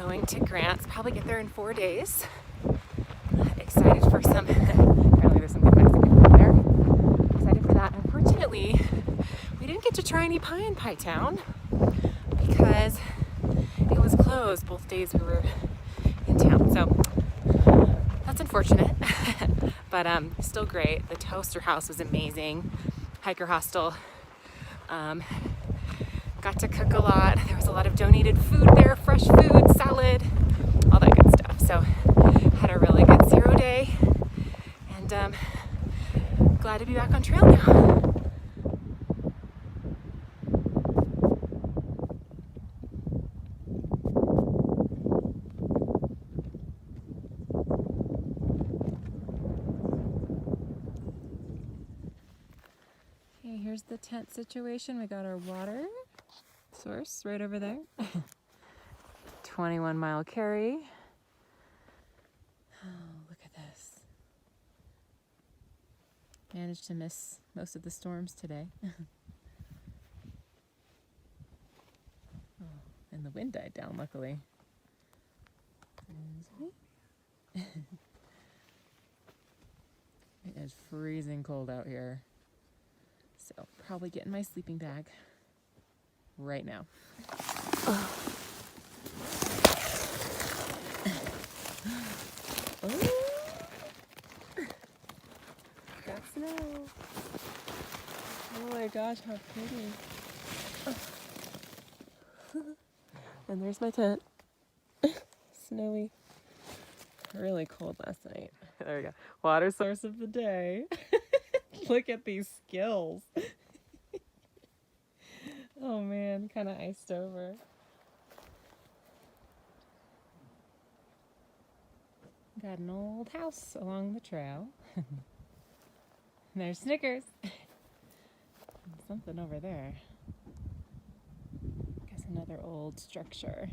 going to Grants, probably get there in 4 days. Excited for some, apparently there's some good Mexican food there. Excited for that. Unfortunately, we didn't get to try any pie in Pie Town because it was closed both days we were in town. So that's unfortunate, but still great. The toaster house was amazing. Hiker hostel. Got to cook a lot. There was a lot of donated food there, fresh food, salad, all that good stuff. So had a really good 0 day, and glad to be back on trail now. Okay, here's the tent situation. We got our water source right over there. 21-mile carry. Oh, look at this. Managed to miss most of the storms today. Oh, and the wind died down, luckily. It is freezing cold out here. So probably get in my sleeping bag right now. Oh. Got snow. Oh my gosh, how pretty. And there's my tent. Snowy. Really cold last night. There we go. Water source of the day. Look at these skills. Oh man, kind of iced over. Got an old house along the trail. There's Snickers. Something over there. Guess another old structure.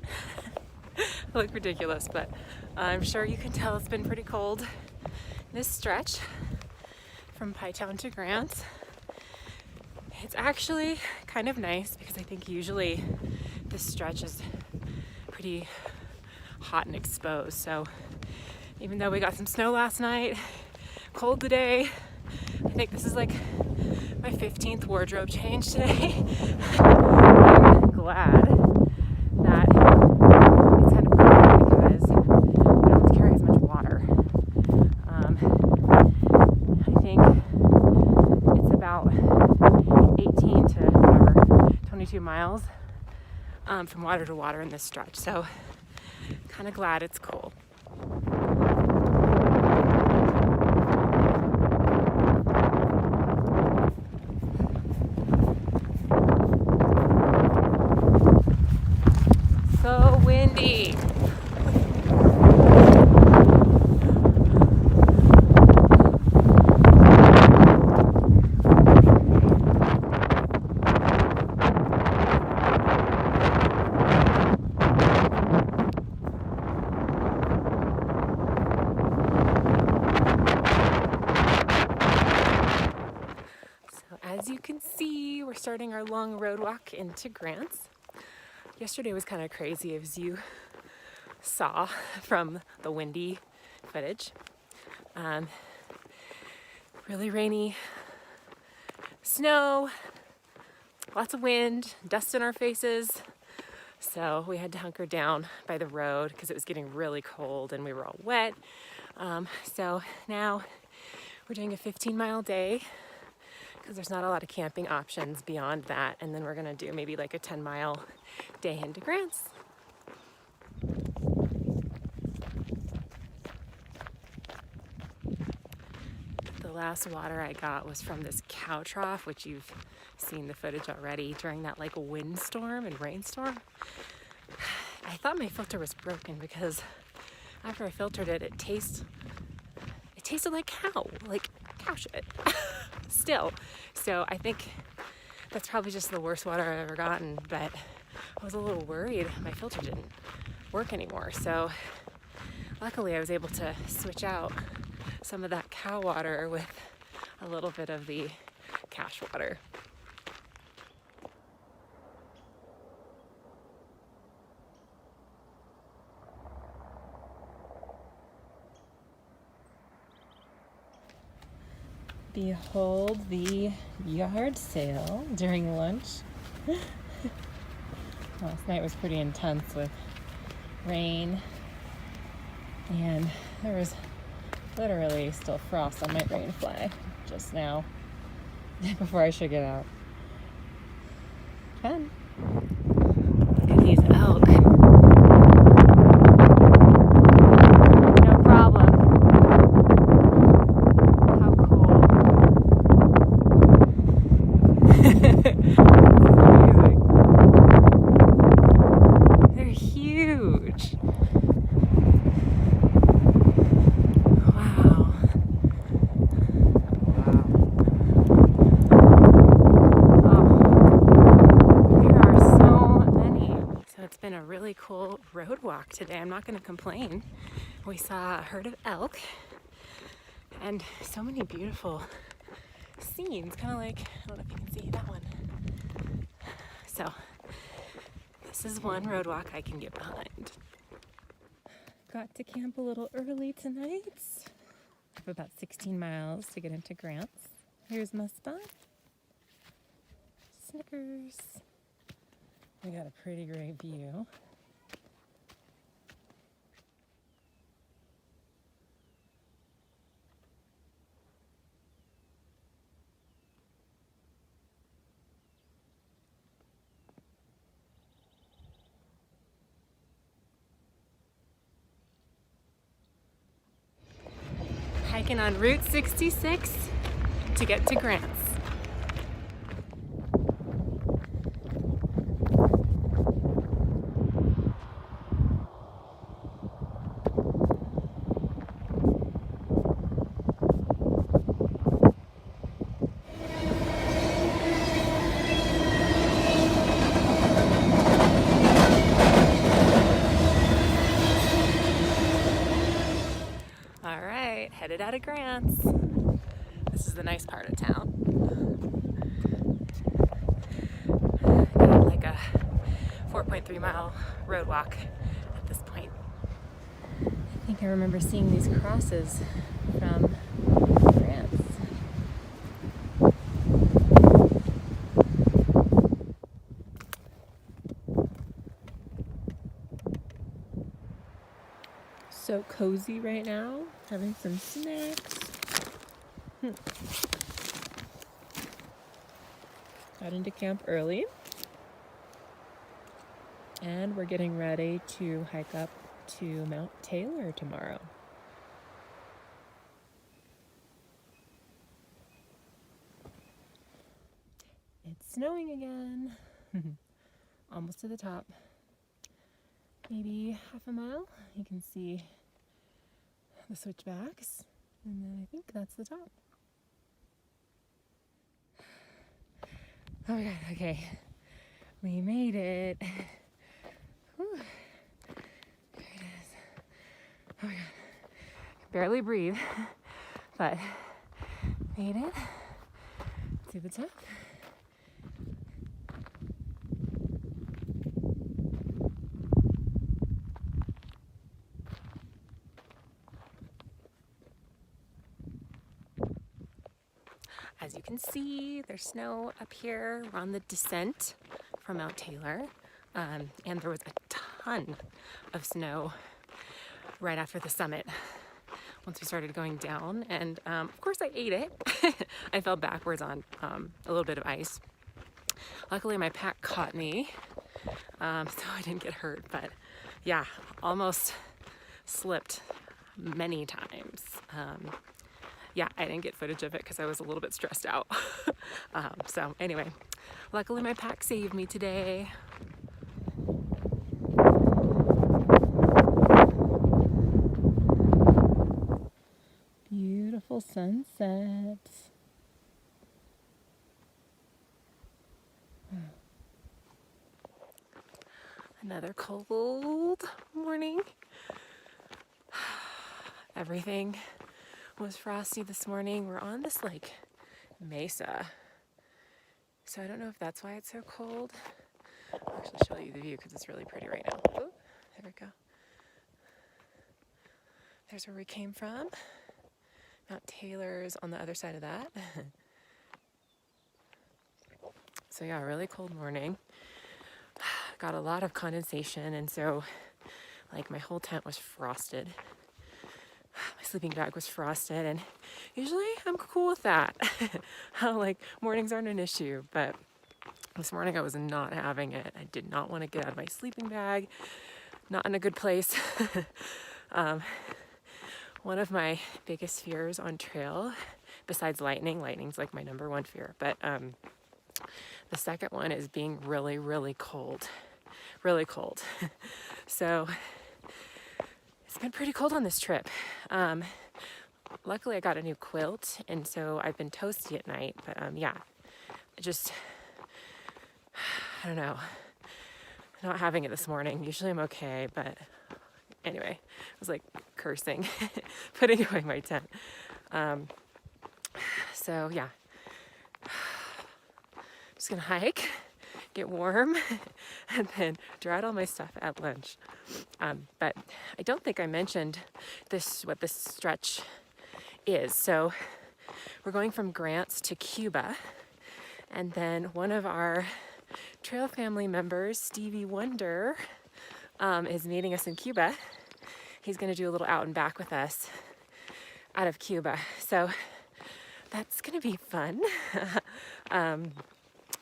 I look ridiculous, but I'm sure you can tell it's been pretty cold this stretch from Pie Town to Grants. It's actually kind of nice because I think usually this stretch is pretty hot and exposed. So even though we got some snow last night, cold today, I think this is like my 15th wardrobe change today. I'm glad that it's kind of cold because we don't carry as much water. I think it's about 18 to whatever, 22 miles from water to water in this stretch. So kind of glad it's cold. So windy. As you can see, we're starting our long road walk into Grants. Yesterday was kind of crazy, as you saw from the windy footage. Really rainy, snow, lots of wind, dust in our faces. So we had to hunker down by the road because it was getting really cold and we were all wet. So now we're doing a 15-mile day because there's not a lot of camping options beyond that. And then we're gonna do maybe like a 10-mile day into Grants. The last water I got was from this cow trough, which you've seen the footage already during that like windstorm and rainstorm. I thought my filter was broken because after I filtered it, it tasted like cow shit still. So I think that's probably just the worst water I've ever gotten, but I was a little worried my filter didn't work anymore. So luckily I was able to switch out some of that cow water with a little bit of the cache water. Behold the yard sale during lunch. Last night was pretty intense with rain, and there was literally still frost on my rain fly just now before I should get out. Fun. Look at these elk. No problem. How cool. This is amazing. They're huge. Wow. It's been a really cool road walk today. I'm not going to complain. We saw a herd of elk and so many beautiful scenes, kind of like, I don't know if you can see that one. So this is one road walk I can get behind. Got to camp a little early tonight. I have about 16 miles to get into Grants. Here's my spot. Snickers. We got a pretty great view. Hiking on Route 66 to get to Grants. Headed out of Grants. This is the nice part of town. Got like a 4.3 mile road walk at this point. I think I remember seeing these crosses from Grants. So cozy right now, having some snacks. Got into camp early, and we're getting ready to hike up to Mount Taylor tomorrow. It's snowing again. Almost to the top. Maybe half a mile. You can see the switchbacks, and then I think that's the top. Oh my god, okay. We made it. Whew. There it is. Oh my god. I can barely breathe, but made it to the top. As you can see, there's snow up here. We're on the descent from Mount Taylor, and there was a ton of snow right after the summit once we started going down, and of course I ate it. I fell backwards on a little bit of ice. Luckily my pack caught me, so I didn't get hurt, but yeah, almost slipped many times. Yeah, I didn't get footage of it because I was a little bit stressed out. So anyway, luckily my pack saved me today. Beautiful sunset. Another cold morning. Everything was frosty this morning. We're on this like mesa, so I don't know if that's why it's so cold. I'll actually show you the view because it's really pretty right now. Ooh, there we go. There's where we came from, Mount Taylor's on the other side of that. So yeah, really cold morning. Got a lot of condensation, and so like my whole tent was frosted. My sleeping bag was frosted, and usually I'm cool with that. Like mornings aren't an issue, but this morning I was not having it. I did not want to get out of my sleeping bag. Not in a good place. One of my biggest fears on trail, besides lightning's like my number one fear, but the second one is being really, really cold. Really cold. So it's been pretty cold on this trip. Luckily I got a new quilt, and so I've been toasty at night, but yeah, just, I don't know, not having it this morning. Usually I'm okay, but anyway, I was like cursing, putting away my tent. So yeah, just gonna hike, get warm, and then dry out all my stuff at lunch. But I don't think I mentioned what this stretch is. So we're going from Grants to Cuba, and then one of our trail family members, Stevie Wonder, is meeting us in Cuba. He's gonna do a little out and back with us out of Cuba. So that's gonna be fun.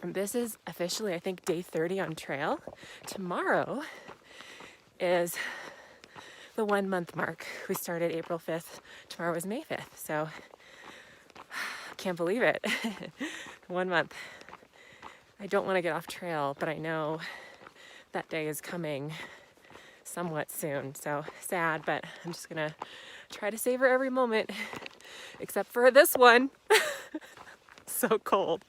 This is officially, I think, day 30 on trail. Tomorrow is the 1 month mark. We started April 5th. Tomorrow is May 5th. So can't believe it. 1 month. I don't want to get off trail, but I know that day is coming somewhat soon. So sad, but I'm just gonna try to savor every moment, except for this one. So cold.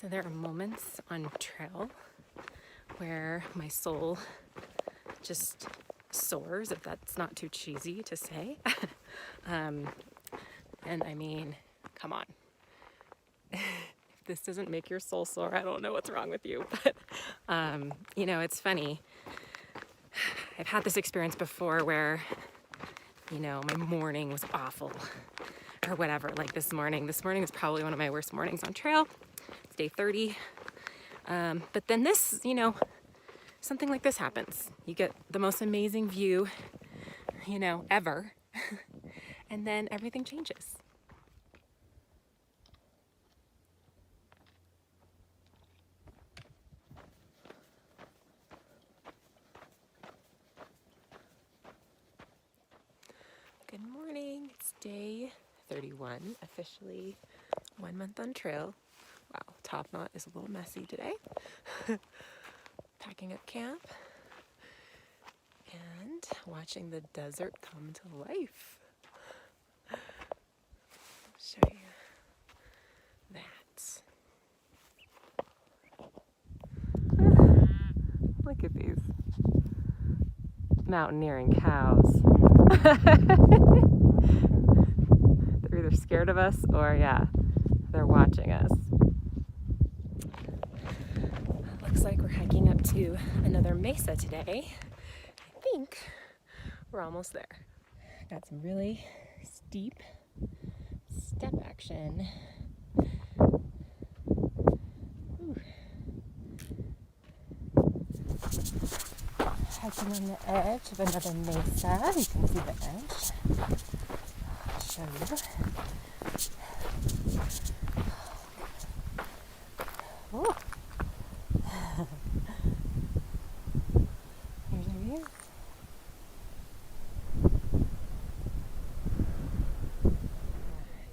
So there are moments on trail where my soul just soars, if that's not too cheesy to say. And I mean, come on. If this doesn't make your soul soar, I don't know what's wrong with you. But, you know, it's funny. I've had this experience before where, you know, my morning was awful or whatever. Like this morning is probably one of my worst mornings on trail. It's day 30. But then this, you know, something like this happens. You get the most amazing view, you know, ever. And then everything changes. Good morning. It's day 31, officially 1 month on trail. Wow, top knot is a little messy today. Packing up camp and watching the desert come to life. I'll show you that. Look at these mountaineering cows. They're either scared of us or, yeah, they're watching us. Looks like we're hiking up to another mesa today. I think we're almost there. Got some really steep step action. Ooh. Hiking on the edge of another mesa. You can see the edge. I'll show you. Oh. Here's a view.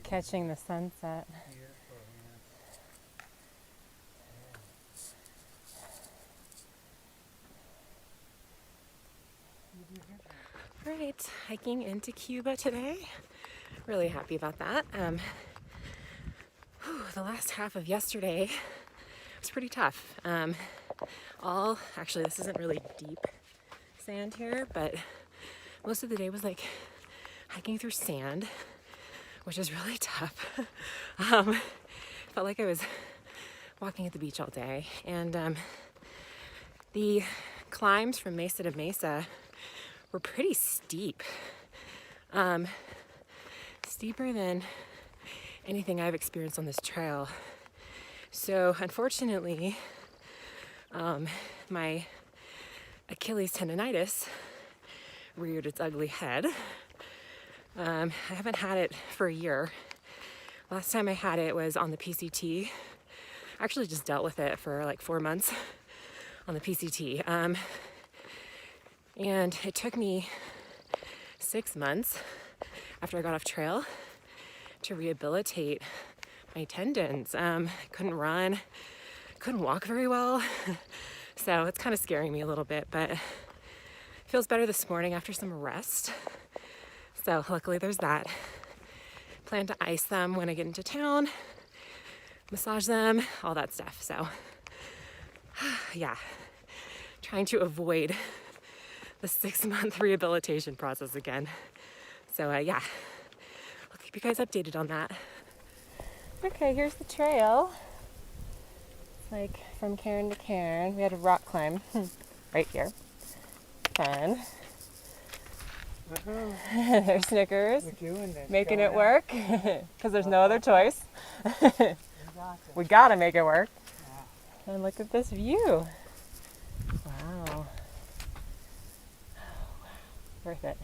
Catching the sunset. All right, hiking into Cuba today. Really happy about that. The last half of yesterday was pretty tough. Actually, this isn't really deep sand here, but most of the day was like hiking through sand, which is really tough. Felt like I was walking at the beach all day, and The climbs from mesa to mesa were pretty steep. Steeper than anything I've experienced on this trail. So unfortunately, my Achilles tendonitis reared its ugly head. I haven't had it for a year. Last time I had it was on the PCT. I actually just dealt with it for like 4 months on the PCT. And it took me 6 months after I got off trail to rehabilitate my tendons. Couldn't run, couldn't walk very well. So it's kind of scaring me a little bit, but it feels better this morning after some rest. So luckily there's that. Plan to ice them when I get into town, massage them, all that stuff. So yeah, trying to avoid the 6-month rehabilitation process again. So yeah, I'll keep you guys updated on that. Okay, here's the trail. It's like from cairn to cairn. We had a rock climb right here. Fun. There's Snickers, making it work because there's no other choice. We gotta make it work. And look at this view. Wow. Worth it.